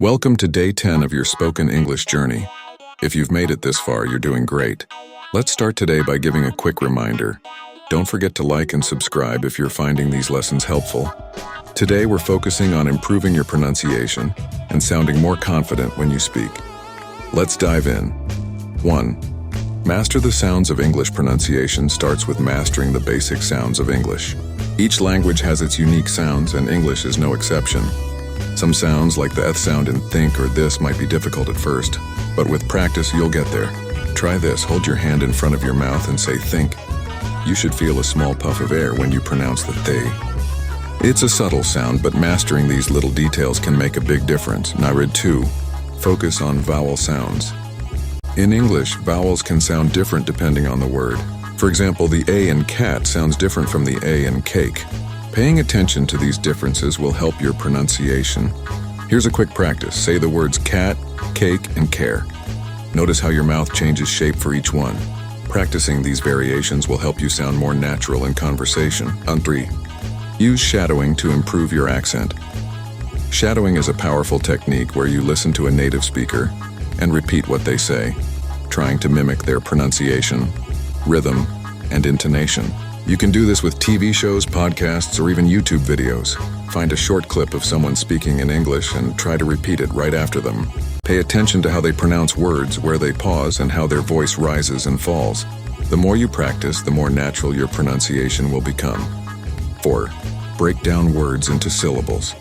Welcome to day 10 of your spoken English journey. If you've made it this far, you're doing great. Let's start today by giving a quick reminder. Don't forget to like and subscribe if you're finding these lessons helpful. Today we're focusing on improving your pronunciation and sounding more confident when you speak. Let's dive in. 1. Master the sounds of English. Pronunciation starts with mastering the basic sounds of English. Each language has its unique sounds, and English is no exception. Some sounds, like the th sound in think or this, might be difficult at first, but with practice you'll get there. Try this. Hold your hand in front of your mouth and say think. You should feel a small puff of air when you pronounce the they. It's a subtle sound, but mastering these little details can make a big difference. Now, 2. Focus on vowel sounds. In English, vowels can sound different depending on the word. For example, the A in cat sounds different from the A in cake. Paying attention to these differences will help your pronunciation. Here's a quick practice. Say the words cat, cake, and care. Notice how your mouth changes shape for each one. Practicing these variations will help you sound more natural in conversation. 3. Use shadowing to improve your accent. Shadowing is a powerful technique where you listen to a native speaker and repeat what they say, trying to mimic their pronunciation, rhythm, and intonation. You can do this with TV shows, podcasts, or even YouTube videos. Find a short clip of someone speaking in English and try to repeat it right after them. Pay attention to how they pronounce words, where they pause, and how their voice rises and falls. The more you practice, the more natural your pronunciation will become. 4. Break down words into syllables.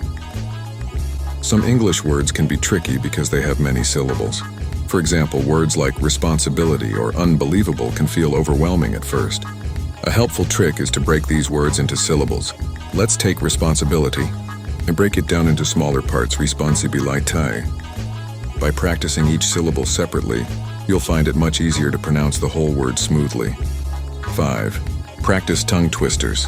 Some English words can be tricky because they have many syllables. For example, words like responsibility or unbelievable can feel overwhelming at first. A helpful trick is to break these words into syllables. Let's take responsibility and break it down into smaller parts. Responsibility. By practicing each syllable separately, you'll find it much easier to pronounce the whole word smoothly. 5. Practice tongue twisters.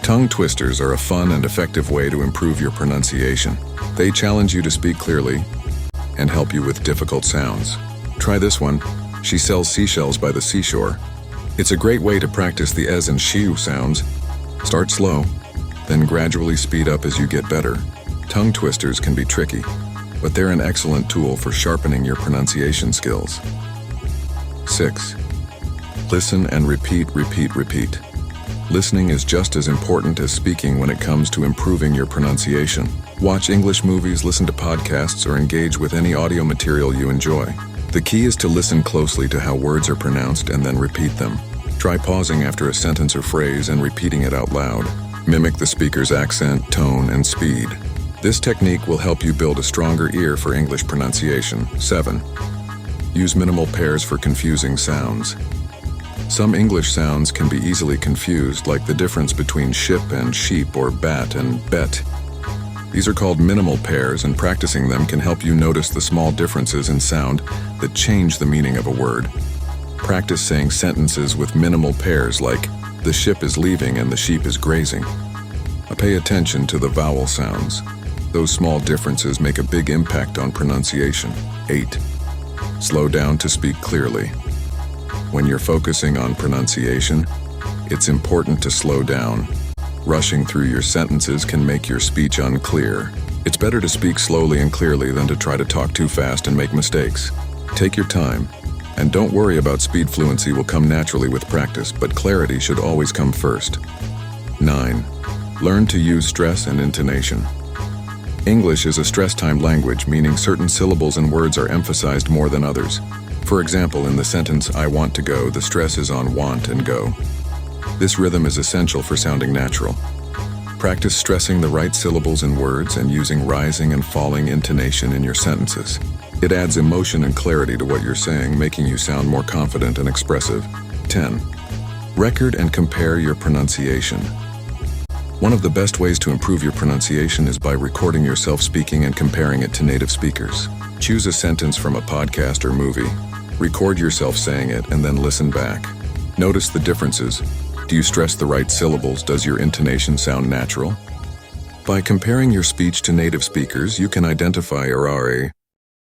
Tongue twisters are a fun and effective way to improve your pronunciation. They challenge you to speak clearly and help you with difficult sounds. Try this one. She sells seashells by the seashore. It's a great way to practice the es and shiu sounds. Start slow, then gradually speed up as you get better. Tongue twisters can be tricky, but they're an excellent tool for sharpening your pronunciation skills. 6. Listen and repeat. Listening is just as important as speaking when it comes to improving your pronunciation. Watch English movies, listen to podcasts, or engage with any audio material you enjoy. The key is to listen closely to how words are pronounced and then repeat them. Try pausing after a sentence or phrase and repeating it out loud. Mimic the speaker's accent, tone, and speed. This technique will help you build a stronger ear for English pronunciation. 7. Use minimal pairs for confusing sounds. Some English sounds can be easily confused, like the difference between ship and sheep or bat and bet. These are called minimal pairs, and practicing them can help you notice the small differences in sound that change the meaning of a word. Practice saying sentences with minimal pairs like, the ship is leaving and the sheep is grazing. Pay attention to the vowel sounds. Those small differences make a big impact on pronunciation. 8. Slow down to speak clearly. When you're focusing on pronunciation, it's important to slow down. Rushing through your sentences can make your speech unclear. It's better to speak slowly and clearly than to try to talk too fast and make mistakes. Take your time, and don't worry about speed. Fluency will come naturally with practice, but clarity should always come first. 9. Learn to use stress and intonation. English is a stress-timed language, meaning certain syllables and words are emphasized more than others. For example, in the sentence, I want to go, the stress is on want and go. This rhythm is essential for sounding natural. Practice stressing the right syllables in words and using rising and falling intonation in your sentences. It adds emotion and clarity to what you're saying, making you sound more confident and expressive. 10. Record and compare your pronunciation. One of the best ways to improve your pronunciation is by recording yourself speaking and comparing it to native speakers. Choose a sentence from a podcast or movie. Record yourself saying it and then listen back. Notice the differences. Do you stress the right syllables? Does your intonation sound natural? By comparing your speech to native speakers, you can identify